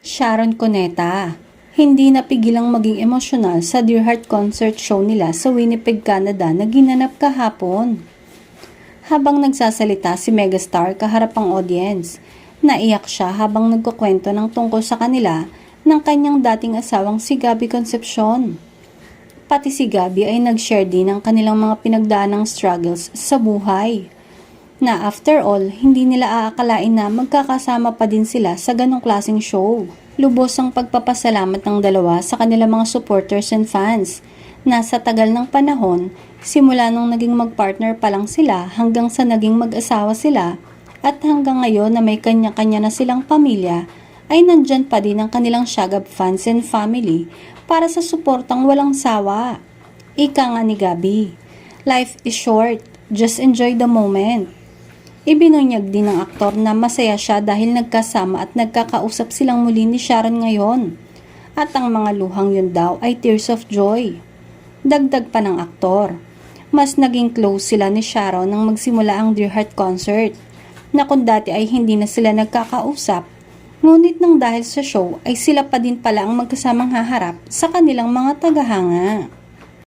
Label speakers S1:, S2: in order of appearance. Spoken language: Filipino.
S1: Sharon Cuneta, hindi napigilang maging emosyonal sa Dear Heart concert show nila sa Winnipeg, Canada na ginanap kahapon. Habang nagsasalita si megastar kaharapang audience, naiyak siya habang nagkukwento ng tungkol sa kanila ng kanyang dating asawang si Gabby Concepcion. Pati si Gabby ay nag-share din ng kanilang mga pinagdaanang struggles sa buhay. Na after all, hindi nila aakalain na magkakasama pa din sila sa ganong klaseng show. Lubos ang pagpapasalamat ng dalawa sa kanilang mga supporters and fans na sa tagal ng panahon, simula nung naging mag-partner pa lang sila hanggang sa naging mag-asawa sila at hanggang ngayon na may kanya-kanya na silang pamilya, ay nandyan pa din ang kanilang Shagab fans and family para sa suportang walang sawa. Ika nga ni Gabby, life is short, just enjoy the moment. Ibinunyag din ng aktor na masaya siya dahil nagkasama at nagkakausap silang muli ni Sharon ngayon. At ang mga luhang yun daw ay tears of joy. Dagdag pa ng aktor, mas naging close sila ni Sharon nang magsimula ang Dear Heart concert, na kung dati ay hindi na sila nagkakausap, ngunit nang dahil sa show ay sila pa din pala ang magkasamang haharap sa kanilang mga tagahanga.